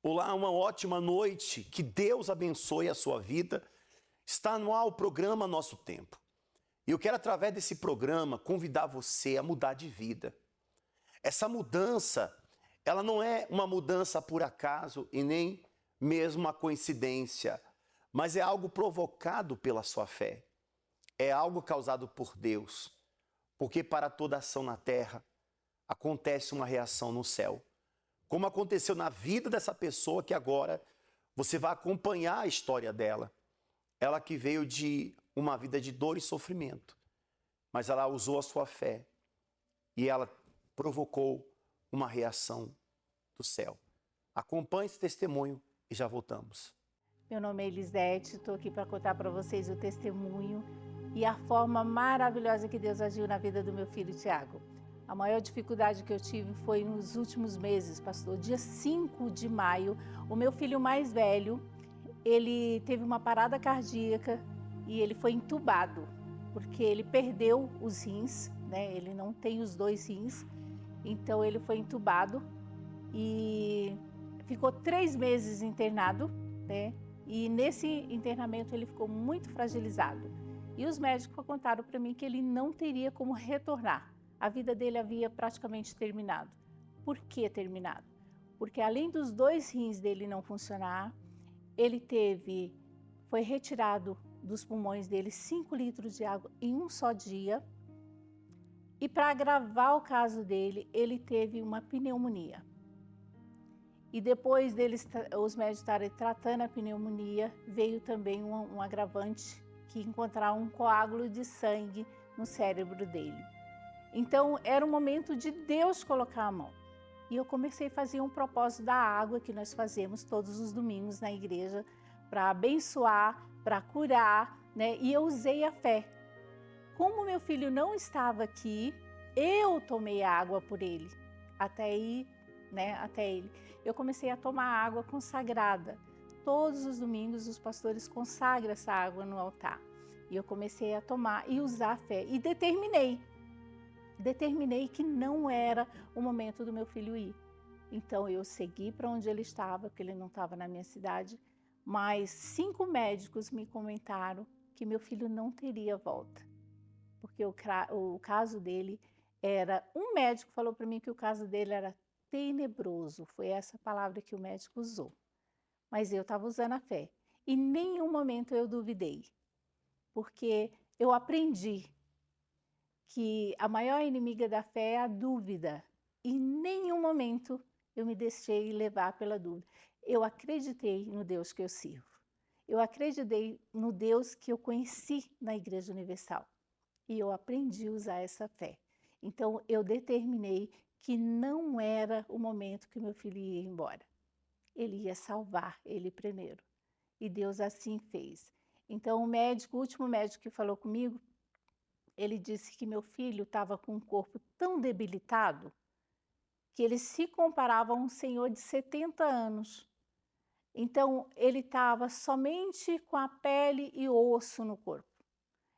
Olá, uma ótima noite. Que Deus abençoe a sua vida. Está no ar o programa Nosso Tempo. E eu quero, através desse programa, convidar você a mudar de vida. Essa mudança, ela não é uma mudança por acaso e nem mesmo uma coincidência, mas é algo provocado pela sua fé. É algo causado por Deus. Porque para toda ação na terra, acontece uma reação no céu. Como aconteceu na vida dessa pessoa que agora você vai acompanhar a história dela. Ela que veio de uma vida de dor e sofrimento, mas ela usou a sua fé e ela provocou uma reação do céu. Acompanhe esse testemunho e já voltamos. Meu nome é Elisete, estou aqui para contar para vocês o testemunho e a forma maravilhosa que Deus agiu na vida do meu filho Tiago. A maior dificuldade que eu tive foi nos últimos meses, pastor. Dia 5 de maio, o meu filho mais velho, ele teve uma parada cardíaca e ele foi entubado, porque ele perdeu os rins, né? Ele não tem os 2 rins, então ele foi entubado e ficou 3 meses internado, né? E nesse internamento ele ficou muito fragilizado. E os médicos contaram para mim que ele não teria como retornar. A vida dele havia praticamente terminado. Por que terminado? Porque além dos 2 rins dele não funcionar, ele foi retirado dos pulmões dele 5 litros de água em um só dia. E para agravar o caso dele, ele teve uma pneumonia. E depois os médicos estarem tratando a pneumonia, veio também um agravante que encontrar um coágulo de sangue no cérebro dele. Então era o momento de Deus colocar a mão. E eu comecei a fazer um propósito da água que nós fazemos todos os domingos na igreja para abençoar, para curar, né? E eu usei a fé. Como meu filho não estava aqui, eu tomei água por ele. Até ele. Eu comecei a tomar água consagrada. Todos os domingos os pastores consagram essa água no altar. E eu comecei a tomar e usar a fé. E determinei que não era o momento do meu filho ir. Então eu segui para onde ele estava, porque ele não estava na minha cidade, mas 5 médicos me comentaram que meu filho não teria volta, porque o caso dele era... Um médico falou para mim que o caso dele era tenebroso, foi essa palavra que o médico usou, mas eu estava usando a fé. Em nenhum momento eu duvidei, porque eu aprendi que a maior inimiga da fé é a dúvida. Em nenhum momento eu me deixei levar pela dúvida. Eu acreditei no Deus que eu sirvo. Eu acreditei no Deus que eu conheci na Igreja Universal. E eu aprendi a usar essa fé. Então eu determinei que não era o momento que meu filho ia embora. Ele ia salvar ele primeiro. E Deus assim fez. Então o último médico que falou comigo, ele disse que meu filho estava com um corpo tão debilitado que ele se comparava a um senhor de 70 anos. Então, ele estava somente com a pele e osso no corpo.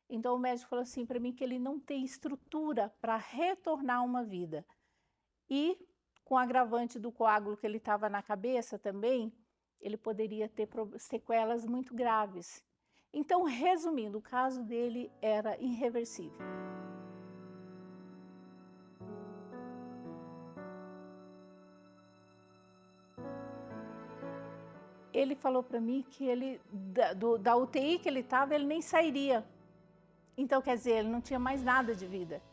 Então, o médico falou assim para mim que ele não tem estrutura para retornar a uma vida. E, com o agravante do coágulo que ele estava na cabeça também, ele poderia ter sequelas muito graves. Então, resumindo, o caso dele era irreversível. Ele falou para mim que ele, da UTI que ele estava, ele nem sairia. Então, quer dizer, ele não tinha mais nada de vida.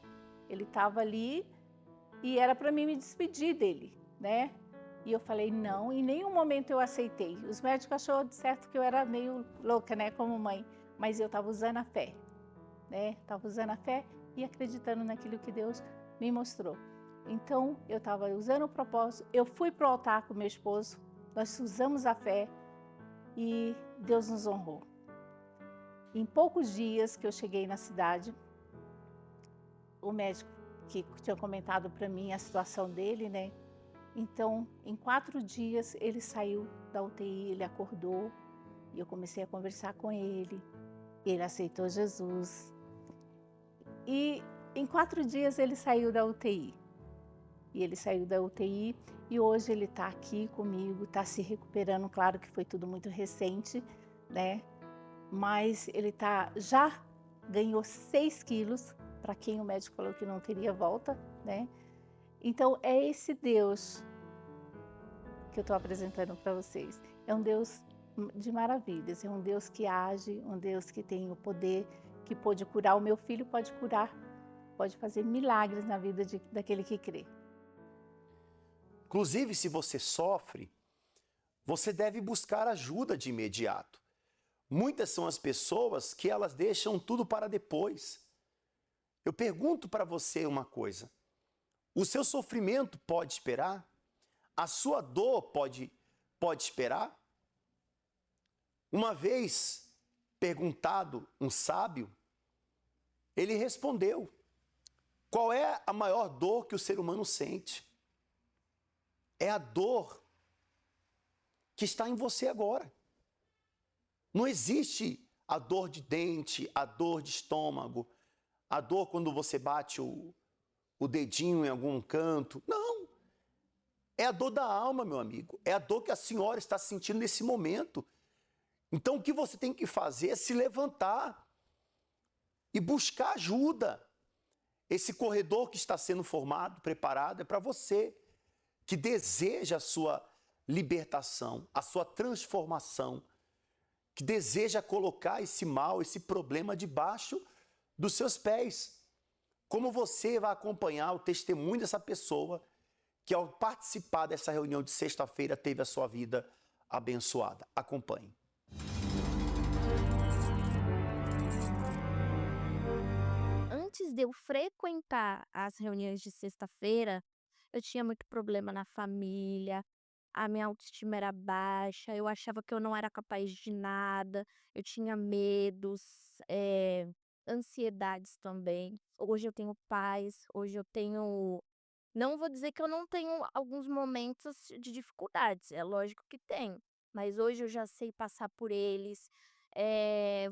Ele estava ali e era para mim me despedir dele, né? E eu falei, não, em nenhum momento eu aceitei. Os médicos acharam de certo que eu era meio louca, né, como mãe, mas eu estava usando a fé, né? Estava usando a fé e acreditando naquilo que Deus me mostrou. Então, eu estava usando o propósito, eu fui para o altar com meu esposo, nós usamos a fé e Deus nos honrou. Em poucos dias que eu cheguei na cidade, o médico que tinha comentado para mim a situação dele, né? Então, em 4 dias ele saiu da UTI, ele acordou e eu comecei a conversar com ele. Ele aceitou Jesus. E em 4 dias ele saiu da UTI. e ele saiu da UTI e hoje ele está aqui comigo, está se recuperando. Claro que foi tudo muito recente, né? Mas ele já ganhou 6 quilos, para quem o médico falou que não teria volta, né? Então é esse Deus que eu estou apresentando para vocês. É um Deus de maravilhas, é um Deus que age, um Deus que tem o poder, que pode curar. O meu filho pode curar, pode fazer milagres na vida daquele que crê. Inclusive, se você sofre, você deve buscar ajuda de imediato. Muitas são as pessoas que elas deixam tudo para depois. Eu pergunto para você uma coisa: o seu sofrimento pode esperar? A sua dor pode esperar? Uma vez perguntado um sábio, ele respondeu: qual é a maior dor que o ser humano sente? É a dor que está em você agora. Não existe a dor de dente, a dor de estômago, a dor quando você bate o dedinho em algum canto. Não. É a dor da alma, meu amigo. É a dor que a senhora está sentindo nesse momento. Então, o que você tem que fazer é se levantar e buscar ajuda. Esse corredor que está sendo formado, preparado, é para você que deseja a sua libertação, a sua transformação, que deseja colocar esse mal, esse problema debaixo dos seus pés. Como você vai acompanhar o testemunho dessa pessoa que, ao participar dessa reunião de sexta-feira, teve a sua vida abençoada? Acompanhe. Antes de eu frequentar as reuniões de sexta-feira, eu tinha muito problema na família, a minha autoestima era baixa, eu achava que eu não era capaz de nada, eu tinha medos, ansiedades também. Hoje eu tenho paz, hoje eu tenho, não vou dizer que eu não tenho alguns momentos de dificuldades, é lógico que tem, mas hoje eu já sei passar por eles.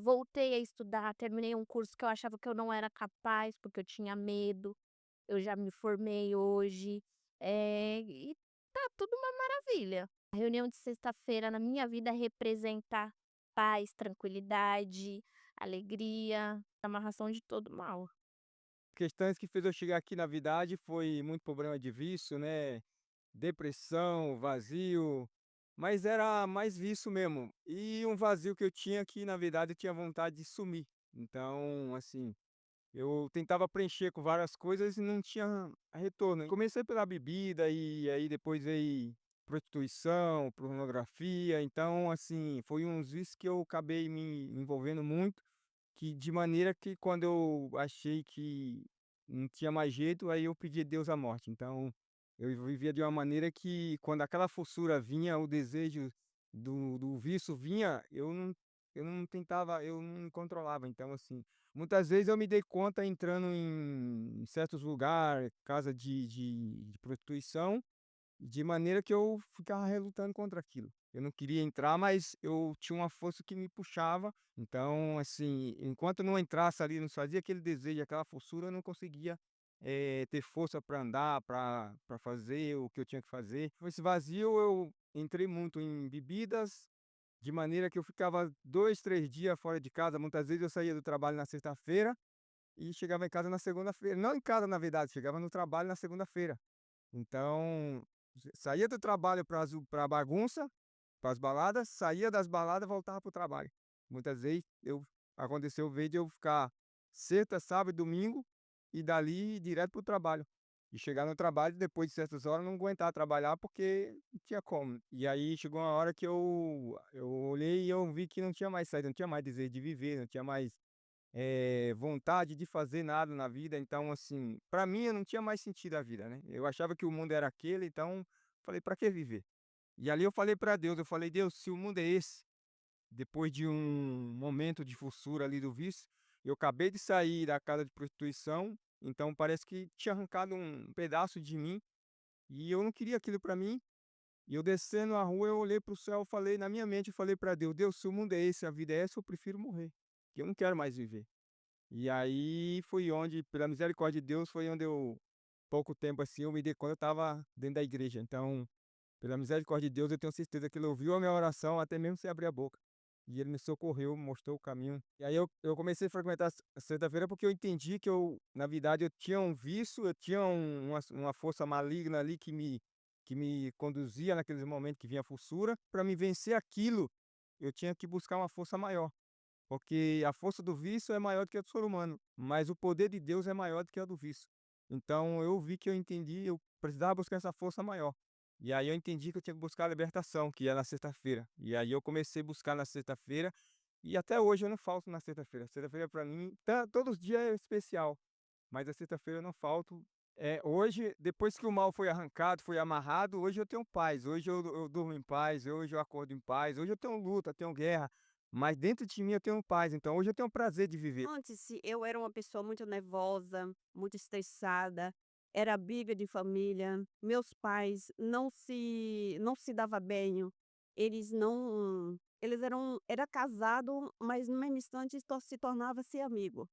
Voltei a estudar, terminei um curso que eu achava que eu não era capaz, porque eu tinha medo, eu já me formei hoje, e tá tudo uma maravilha. A reunião de sexta-feira na minha vida representa paz, tranquilidade, alegria, amarração de todo mal. Questões que fez eu chegar aqui na verdade foi muito problema de vício, né, depressão, vazio, mas era mais vício mesmo. E um vazio que eu tinha que na verdade eu tinha vontade de sumir. Então, assim, eu tentava preencher com várias coisas e não tinha retorno. Comecei pela bebida e aí depois veio prostituição, pornografia, então assim, foi uns vícios que eu acabei me envolvendo muito, que de maneira que quando eu achei que não tinha mais jeito, aí eu pedi a Deus a morte. Então, eu vivia de uma maneira que quando aquela fissura vinha, o desejo do vício vinha, eu não tentava, eu não controlava. Então, assim, muitas vezes eu me dei conta entrando em certos lugares, casa de prostituição, de maneira que eu ficava relutando contra aquilo. Eu não queria entrar, mas eu tinha uma força que me puxava. Então, assim, enquanto eu não entrasse ali, não fazia aquele desejo, aquela forçura, eu não conseguia ter força para andar, para fazer o que eu tinha que fazer. Com esse vazio, eu entrei muito em bebidas, de maneira que eu ficava 2, 3 dias fora de casa. Muitas vezes eu saía do trabalho na sexta-feira e chegava em casa na segunda-feira. Não em casa, na verdade, chegava no trabalho na segunda-feira. Então, saía do trabalho para bagunça, para as baladas, saía das baladas, voltava para o trabalho. Muitas vezes aconteceu ver de eu ficar sexta, sábado e domingo e dali ir direto para o trabalho. E chegar no trabalho depois de certas horas não aguentar trabalhar porque não tinha como. E aí chegou uma hora que eu olhei e eu vi que não tinha mais saída, não tinha mais desejo de viver, não tinha mais vontade de fazer nada na vida. Então, assim, para mim eu não tinha mais sentido a vida, né? Eu achava que o mundo era aquele, então falei, para que viver? E ali eu falei para Deus, eu falei, Deus, se o mundo é esse, depois de um momento de fissura ali do vício, eu acabei de sair da casa de prostituição, então parece que tinha arrancado um pedaço de mim e eu não queria aquilo para mim. E eu descendo a rua, eu olhei para o céu, falei na minha mente, eu falei para Deus, Deus, se o mundo é esse, a vida é essa, eu prefiro morrer, que eu não quero mais viver. E aí foi onde, pela misericórdia de Deus, foi onde eu pouco tempo assim, eu me dei conta, eu estava dentro da igreja. Então, pela misericórdia de Deus, eu tenho certeza que ele ouviu a minha oração, até mesmo sem abrir a boca. E ele me socorreu, mostrou o caminho. E aí eu comecei a frequentar a sexta-feira porque eu entendi que na verdade, eu tinha um vício, eu tinha uma força maligna ali que me conduzia naqueles momentos que vinha a fissura. Para me vencer aquilo, eu tinha que buscar uma força maior. Porque a força do vício é maior do que a do ser humano, mas o poder de Deus é maior do que a do vício. Então eu vi que eu entendi, eu precisava buscar essa força maior. E aí eu entendi que eu tinha que buscar a libertação, que é na sexta-feira. E aí eu comecei a buscar na sexta-feira, e até hoje eu não falto na sexta-feira. Sexta-feira para mim, todos os dias é especial, mas a sexta-feira eu não falto. Hoje, depois que o mal foi arrancado, foi amarrado, hoje eu tenho paz, hoje eu durmo em paz, hoje eu acordo em paz, hoje eu tenho luta, tenho guerra, mas dentro de mim eu tenho paz, então hoje eu tenho o prazer de viver. Antes, eu era uma pessoa muito nervosa, muito estressada, era briga de família, meus pais não se dava bem, eles era casado, mas no mesmo instante se tornava-se amigo,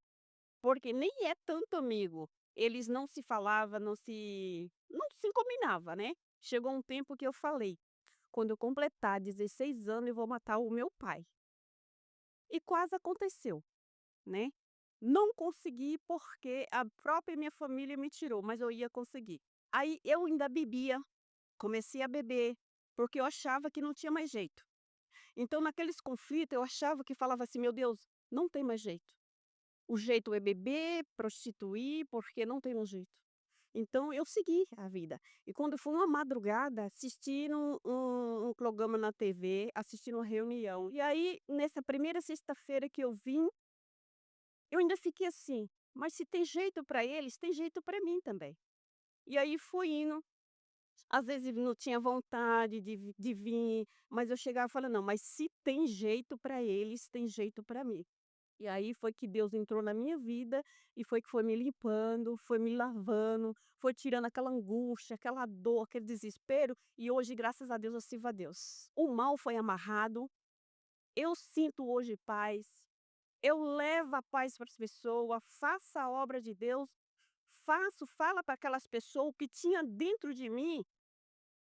porque nem é tanto amigo, eles não se falava, não se combinava, né. Chegou um tempo que eu falei: "Quando eu completar 16 anos eu vou matar o meu pai", e quase aconteceu, né. Não consegui porque a própria minha família me tirou, mas eu ia conseguir. Aí eu ainda bebia, comecei a beber, porque eu achava que não tinha mais jeito. Então naqueles conflitos eu achava que falava assim: "Meu Deus, não tem mais jeito. O jeito é beber, prostituir, porque não tem mais jeito". Então eu segui a vida. E quando foi uma madrugada, assistindo um programa na TV, assistindo uma reunião. E aí, nessa primeira sexta-feira que eu vim, eu ainda fiquei assim: "Mas se tem jeito para eles, tem jeito para mim também". E aí fui indo, às vezes não tinha vontade de vir, mas eu chegava e falava: "Não, mas se tem jeito para eles, tem jeito para mim". E aí foi que Deus entrou na minha vida e foi que foi me limpando, foi me lavando, foi tirando aquela angústia, aquela dor, aquele desespero, e hoje, graças a Deus, eu sirvo a Deus. O mal foi amarrado, eu sinto hoje paz, eu levo a paz para as pessoas, faço a obra de Deus, fala para aquelas pessoas o que tinha dentro de mim,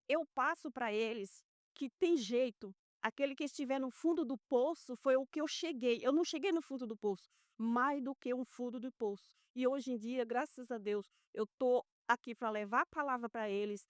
eu passo para eles que tem jeito. Aquele que estiver no fundo do poço foi o que eu cheguei. Eu não cheguei no fundo do poço, mais do que um fundo do poço. E hoje em dia, graças a Deus, eu tô aqui para levar a palavra para eles,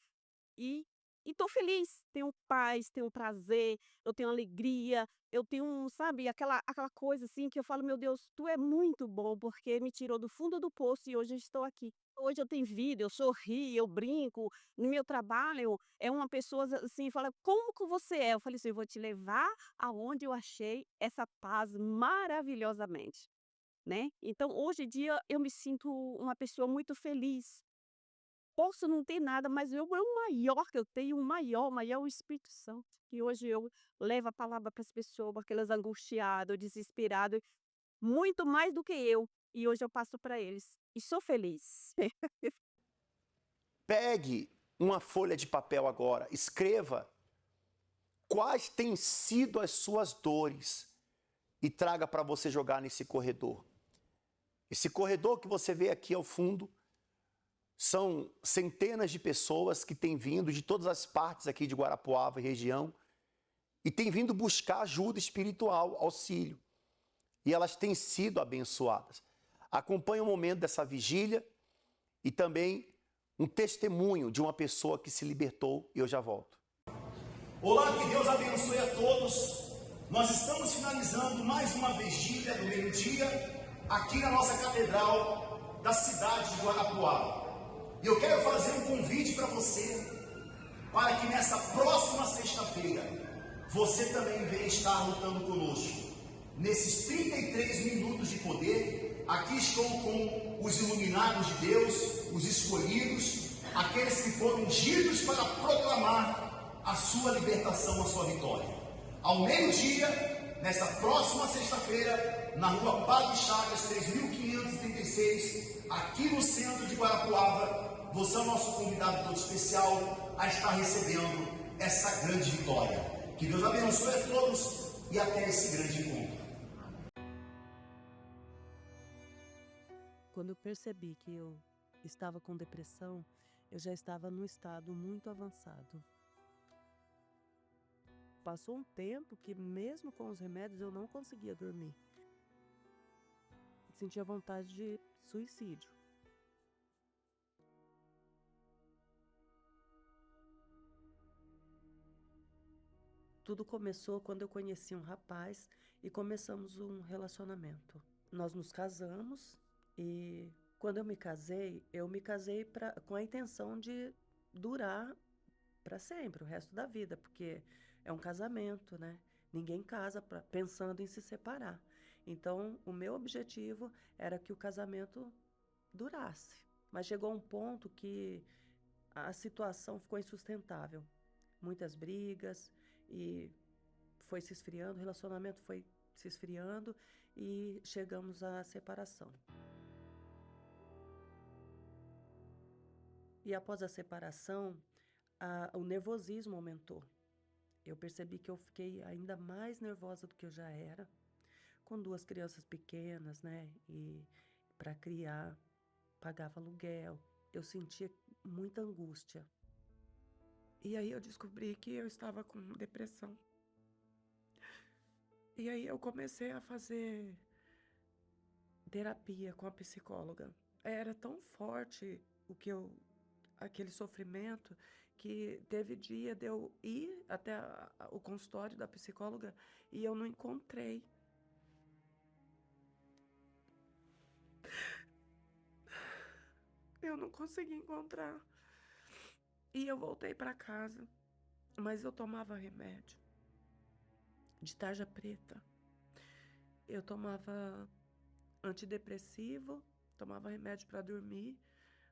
e estou feliz, tenho paz, tenho prazer, eu tenho alegria, eu tenho, sabe, aquela coisa assim que eu falo: "Meu Deus, tu é muito bom, porque me tirou do fundo do poço e hoje eu estou aqui". Hoje eu tenho vida, eu sorrio, eu brinco, no meu trabalho, é uma pessoa assim, fala: "Como que você é?" Eu falei assim: "Eu vou te levar aonde eu achei essa paz maravilhosamente", né. Então hoje em dia eu me sinto uma pessoa muito feliz. Posso não ter nada, mas o maior que eu tenho, o maior é o Espírito Santo, que hoje eu levo a palavra para as pessoas, aquelas angustiadas, desesperadas, muito mais do que eu, e hoje eu passo para eles, e sou feliz. Pegue uma folha de papel agora, escreva quais têm sido as suas dores e traga para você jogar nesse corredor. Esse corredor que você vê aqui ao fundo são centenas de pessoas que têm vindo de todas as partes aqui de Guarapuava e região e têm vindo buscar ajuda espiritual, auxílio. E elas têm sido abençoadas. Acompanhe o momento dessa vigília e também um testemunho de uma pessoa que se libertou, e eu já volto. Olá, que Deus abençoe a todos. Nós estamos finalizando mais uma vigília do meio-dia aqui na nossa catedral da cidade de Guarapuava. E eu quero fazer um convite para você, para que nessa próxima sexta-feira você também venha estar lutando conosco. Nesses 33 minutos de poder, aqui estou com os iluminados de Deus, os escolhidos, aqueles que foram ungidos para proclamar a sua libertação, a sua vitória. Ao meio-dia, nesta próxima sexta-feira, na rua Padre Chagas, 3536, aqui no centro de Guarapuava, você é o nosso convidado todo especial a estar recebendo essa grande vitória. Que Deus abençoe a todos e até esse grande encontro. Quando eu percebi que eu estava com depressão, eu já estava num estado muito avançado. Passou um tempo que mesmo com os remédios eu não conseguia dormir. Sentia vontade de suicídio. Tudo começou quando eu conheci um rapaz e começamos um relacionamento. Nós nos casamos e quando eu me casei com a intenção de durar para sempre, o resto da vida, porque é um casamento, né? Ninguém casa pensando em se separar. Então, o meu objetivo era que o casamento durasse. Mas chegou um ponto que a situação ficou insustentável. Muitas brigas e foi se esfriando, o relacionamento foi se esfriando e chegamos à separação. E após a separação, o nervosismo aumentou. Eu percebi que eu fiquei ainda mais nervosa do que eu já era, com 2 crianças pequenas, né? E para criar, pagava aluguel. Eu sentia muita angústia. E aí eu descobri que eu estava com depressão. E aí eu comecei a fazer terapia com a psicóloga. Era tão forte aquele sofrimento que teve dia de eu ir até o consultório da psicóloga e eu não encontrei. Eu não consegui encontrar. E eu voltei para casa, mas eu tomava remédio de tarja preta. Eu tomava antidepressivo, tomava remédio para dormir,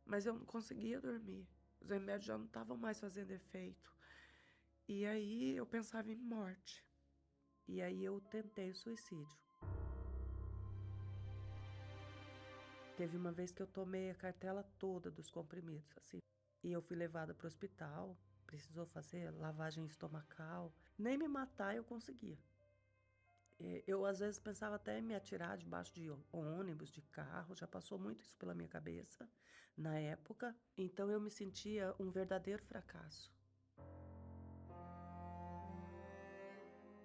mas eu não conseguia dormir. Os remédios já não estavam mais fazendo efeito. E aí eu pensava em morte. E aí eu tentei o suicídio. Teve uma vez que eu tomei a cartela toda dos comprimidos, assim. E eu fui levada para o hospital, precisou fazer lavagem estomacal. Nem me matar eu conseguia. Eu às vezes pensava até em me atirar debaixo de ônibus, de carro, já passou muito isso pela minha cabeça na época. Então eu me sentia um verdadeiro fracasso.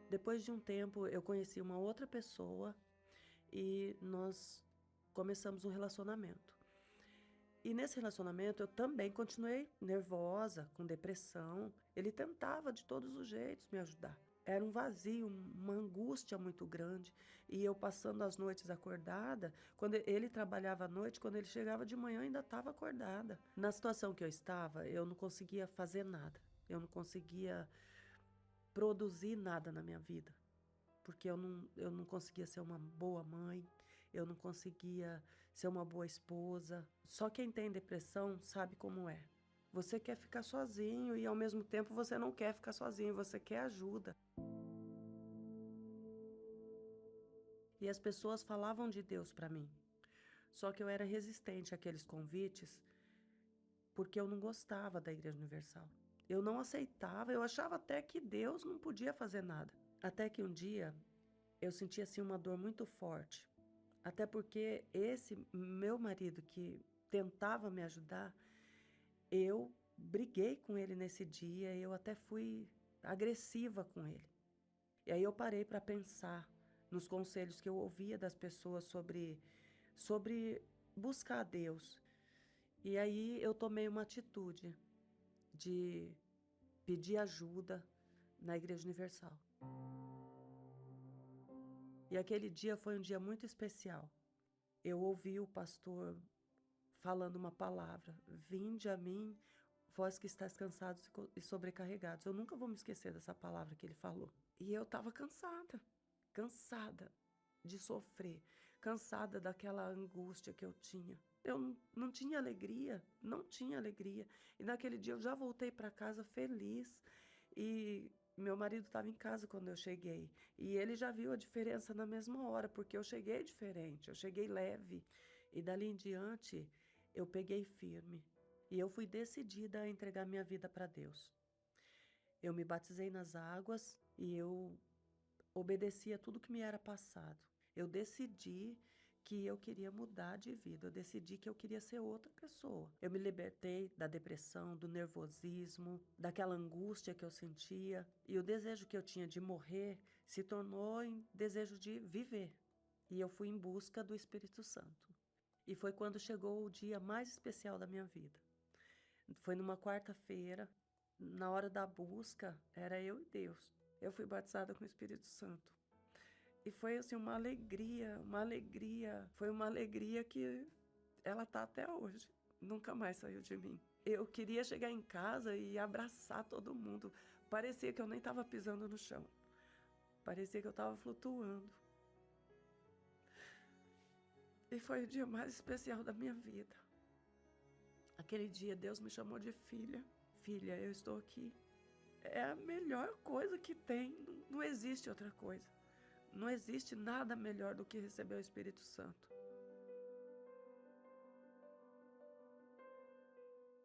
Depois de um tempo eu conheci uma outra pessoa e nós começamos um relacionamento. E nesse relacionamento eu também continuei nervosa, com depressão. Ele tentava de todos os jeitos me ajudar. Era um vazio, uma angústia muito grande. E eu passando as noites acordada, quando ele trabalhava à noite, quando ele chegava de manhã, eu ainda estava acordada. Na situação que eu estava, eu não conseguia fazer nada. Eu não conseguia produzir nada na minha vida. Porque eu não conseguia ser uma boa mãe, eu não conseguia ser uma boa esposa. Só quem tem depressão sabe como é. Você quer ficar sozinho e ao mesmo tempo você não quer ficar sozinho, você quer ajuda. E as pessoas falavam de Deus para mim. Só que eu era resistente àqueles convites porque eu não gostava da Igreja Universal. Eu não aceitava, eu achava até que Deus não podia fazer nada. Até que um dia eu senti assim uma dor muito forte. Até porque esse meu marido que tentava me ajudar, eu briguei com ele nesse dia, eu até fui agressiva com ele. E aí eu parei para pensar nos conselhos que eu ouvia das pessoas sobre buscar a Deus. E aí eu tomei uma atitude de pedir ajuda na Igreja Universal. E aquele dia foi um dia muito especial. Eu ouvi o pastor falando uma palavra: vinde a mim, vós que estáis cansados e sobrecarregados. Eu nunca vou me esquecer dessa palavra que ele falou. E eu estava cansada de sofrer, cansada daquela angústia que eu tinha. Eu não tinha alegria, não tinha alegria. E naquele dia eu já voltei para casa feliz. E meu marido estava em casa quando eu cheguei. E ele já viu a diferença na mesma hora, porque eu cheguei diferente, eu cheguei leve. E dali em diante, eu peguei firme. E eu fui decidida a entregar minha vida para Deus. Eu me batizei nas águas e eu obedeci a tudo que me era passado. Eu decidi que eu queria mudar de vida. Eu decidi que eu queria ser outra pessoa. Eu me libertei da depressão, do nervosismo, daquela angústia que eu sentia. E o desejo que eu tinha de morrer se tornou em desejo de viver. E eu fui em busca do Espírito Santo. E foi quando chegou o dia mais especial da minha vida. Foi numa quarta-feira, na hora da busca, era eu e Deus. Eu fui batizada com o Espírito Santo. E foi assim uma alegria, foi uma alegria que ela tá até hoje, nunca mais saiu de mim. Eu queria chegar em casa e abraçar todo mundo, parecia que eu nem estava pisando no chão, parecia que eu estava flutuando. E foi o dia mais especial da minha vida. Aquele dia Deus me chamou de filha. Filha, eu estou aqui. É a melhor coisa que tem, não existe outra coisa. Não existe nada melhor do que receber o Espírito Santo.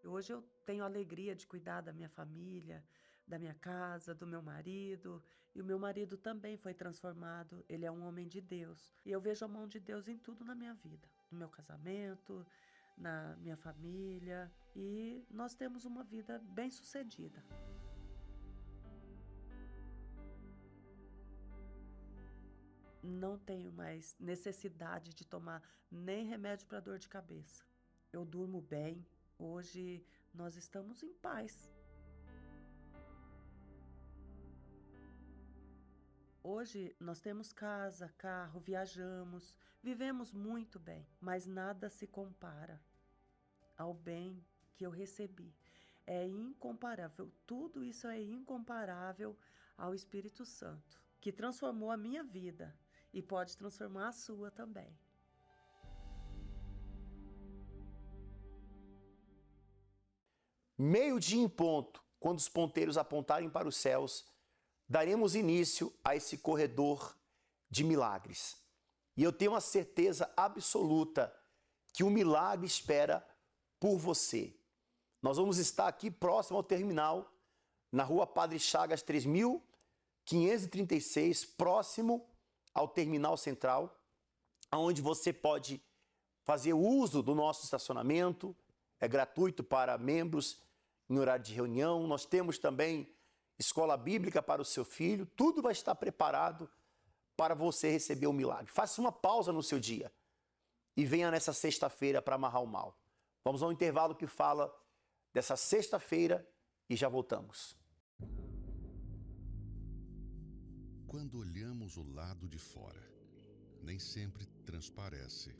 Hoje eu tenho a alegria de cuidar da minha família, da minha casa, do meu marido. E o meu marido também foi transformado. Ele é um homem de Deus. E eu vejo a mão de Deus em tudo na minha vida. No meu casamento, na minha família. E nós temos uma vida bem-sucedida. Não tenho mais necessidade de tomar nem remédio para dor de cabeça. Eu durmo bem. Hoje nós estamos em paz. Hoje nós temos casa, carro, viajamos, vivemos muito bem, mas nada se compara ao bem que eu recebi. É incomparável, tudo isso é incomparável ao Espírito Santo, que transformou a minha vida. E pode transformar a sua também. Meio-dia em ponto, quando os ponteiros apontarem para os céus, daremos início a esse corredor de milagres. E eu tenho uma certeza absoluta que um milagre espera por você. Nós vamos estar aqui próximo ao terminal, na Rua Padre Chagas 3536, próximo ao terminal central, onde você pode fazer uso do nosso estacionamento, é gratuito para membros em horário de reunião. Nós temos também escola bíblica para o seu filho, tudo vai estar preparado para você receber o milagre. Faça uma pausa no seu dia e venha nessa sexta-feira para amarrar o mal. Vamos ao intervalo que fala dessa sexta-feira e já voltamos. Quando olhamos o lado de fora, nem sempre transparece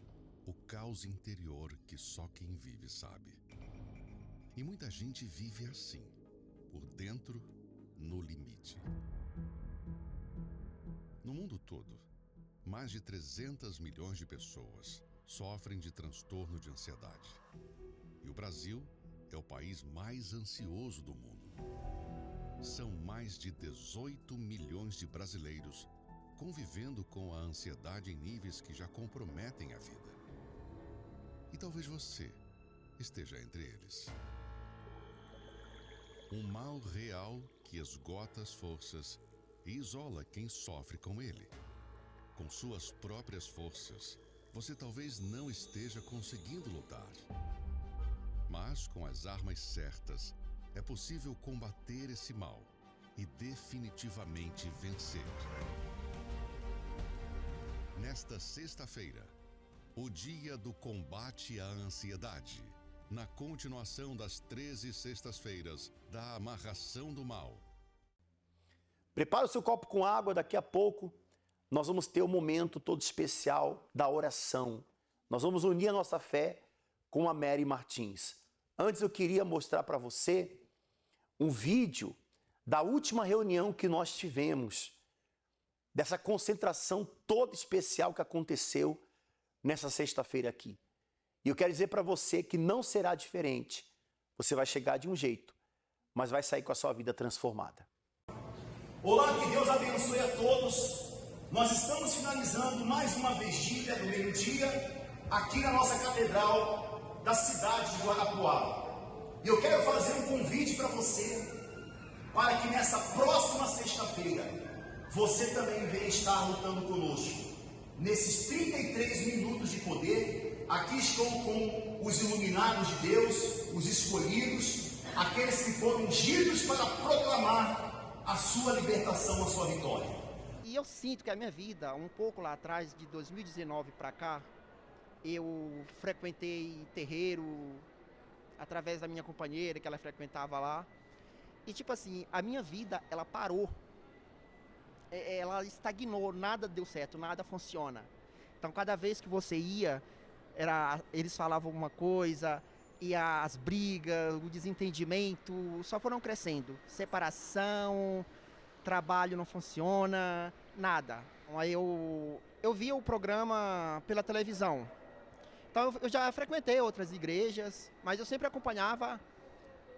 o caos interior que só quem vive sabe. E muita gente vive assim, por dentro, no limite. No mundo todo, mais de 300 milhões de pessoas sofrem de transtorno de ansiedade. E o Brasil é o país mais ansioso do mundo. São mais de 18 milhões de brasileiros convivendo com a ansiedade em níveis que já comprometem a vida. E talvez você esteja entre eles. Um mal real que esgota as forças e isola quem sofre com ele. Com suas próprias forças, você talvez não esteja conseguindo lutar. Mas com as armas certas, é possível combater esse mal e definitivamente vencer. Nesta sexta-feira, o dia do combate à ansiedade, na continuação das 13 sextas-feiras da amarração do mal. Prepara o seu copo com água, daqui a pouco nós vamos ter um momento todo especial da oração. Nós vamos unir a nossa fé com a Mary Martins. Antes eu queria mostrar para você um vídeo da última reunião que nós tivemos, dessa concentração toda especial que aconteceu nessa sexta-feira aqui. E eu quero dizer para você que não será diferente. Você vai chegar de um jeito, mas vai sair com a sua vida transformada. Olá, que Deus abençoe a todos. Nós estamos finalizando mais uma vigília do meio-dia aqui na nossa catedral da cidade de Guarapuava. E eu quero fazer um convite para você, para que nessa próxima sexta-feira você também venha estar lutando conosco. nesses 33 minutos de poder, aqui estou com os iluminados de Deus, os escolhidos, aqueles que foram ungidos para proclamar a sua libertação, a sua vitória. E eu sinto que a minha vida, um pouco lá atrás, de 2019 para cá, eu frequentei terreiro através da minha companheira, que ela frequentava lá. E tipo assim, a minha vida, ela parou. Ela estagnou, nada deu certo, nada funciona. Então cada vez que você ia, eles falavam alguma coisa, e as brigas, o desentendimento só foram crescendo. Separação, trabalho não funciona, nada. Aí eu via o programa pela televisão. Então eu já frequentei outras igrejas, mas eu sempre acompanhava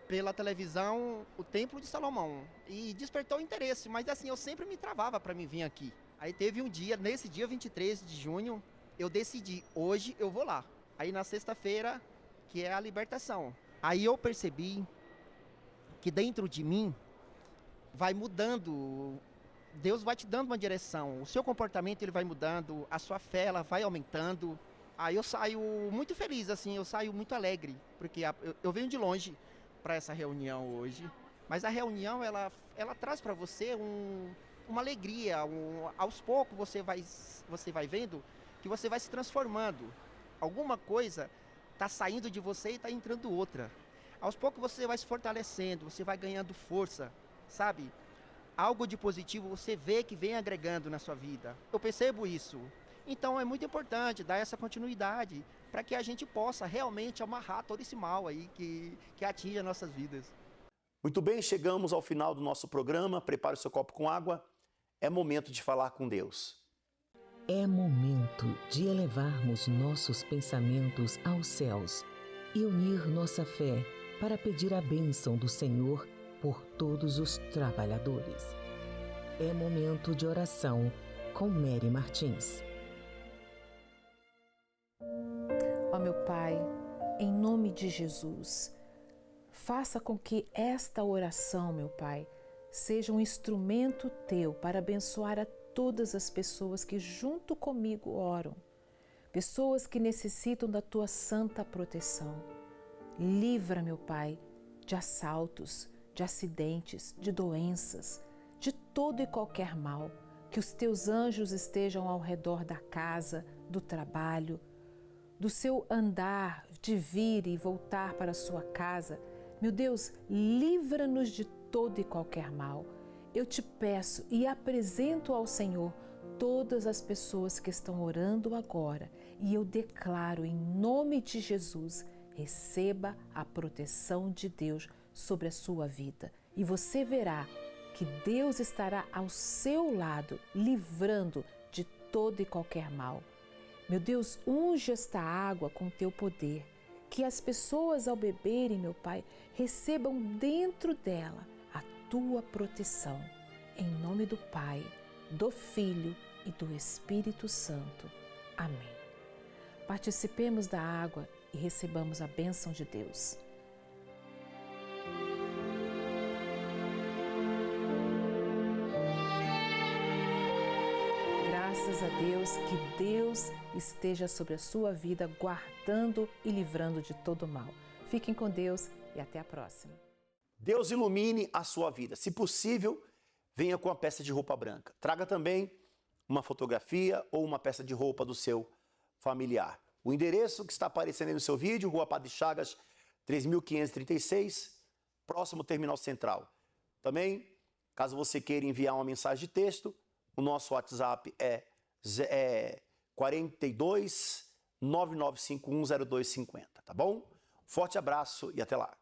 pela televisão o Templo de Salomão. E despertou interesse, mas assim, eu sempre me travava para me vir aqui. Aí teve um dia, nesse dia 23 de junho, eu decidi, hoje eu vou lá. Aí na sexta-feira, que é a libertação. Aí eu percebi que dentro de mim vai mudando, Deus vai te dando uma direção, o seu comportamento ele vai mudando, a sua fé ela vai aumentando. Aí eu saio muito feliz, assim, eu saio muito alegre, porque eu venho de longe para essa reunião hoje, mas a reunião ela traz para você uma alegria, aos poucos você vai vendo que você vai se transformando, alguma coisa está saindo de você e está entrando outra, aos poucos você vai se fortalecendo, você vai ganhando força, sabe? Algo de positivo você vê que vem agregando na sua vida, eu percebo isso. Então é muito importante dar essa continuidade para que a gente possa realmente amarrar todo esse mal aí que atinge as nossas vidas. Muito bem, chegamos ao final do nosso programa. Prepare o seu copo com água. É momento de falar com Deus. É momento de elevarmos nossos pensamentos aos céus e unir nossa fé para pedir a bênção do Senhor por todos os trabalhadores. É momento de oração com Mary Martins. Ó meu Pai, em nome de Jesus, faça com que esta oração, meu Pai, seja um instrumento Teu para abençoar a todas as pessoas que junto comigo oram, pessoas que necessitam da Tua santa proteção. Livra, meu Pai, de assaltos, de acidentes, de doenças, de todo e qualquer mal, que os Teus anjos estejam ao redor da casa, do trabalho, do seu andar, de vir e voltar para a sua casa. Meu Deus, livra-nos de todo e qualquer mal. Eu te peço e apresento ao Senhor todas as pessoas que estão orando agora e eu declaro em nome de Jesus, receba a proteção de Deus sobre a sua vida e você verá que Deus estará ao seu lado, livrando de todo e qualquer mal. Meu Deus, unge esta água com Teu poder, que as pessoas ao beberem, meu Pai, recebam dentro dela a Tua proteção. Em nome do Pai, do Filho e do Espírito Santo. Amém. Participemos da água e recebamos a bênção de Deus. Graças a Deus, que Deus esteja sobre a sua vida, guardando e livrando de todo mal. Fiquem com Deus e até a próxima. Deus ilumine a sua vida. Se possível, venha com uma peça de roupa branca. Traga também uma fotografia ou uma peça de roupa do seu familiar. O endereço que está aparecendo aí no seu vídeo, Rua Padre Chagas, 3536, próximo Terminal Central. Também, caso você queira enviar uma mensagem de texto, o nosso WhatsApp é 42 9951 0250, tá bom? Forte abraço e até lá.